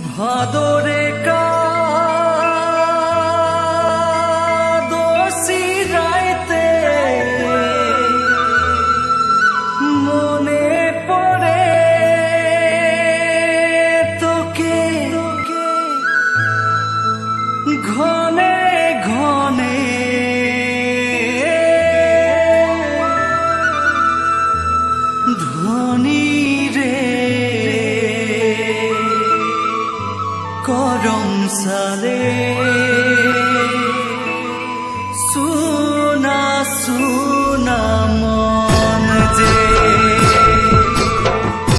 ভাদরে কাদোসি রাইতে মনে পড়ে তোকে ঘনে ঘনে ধ্বনি রে করম সালে সুনা সুনা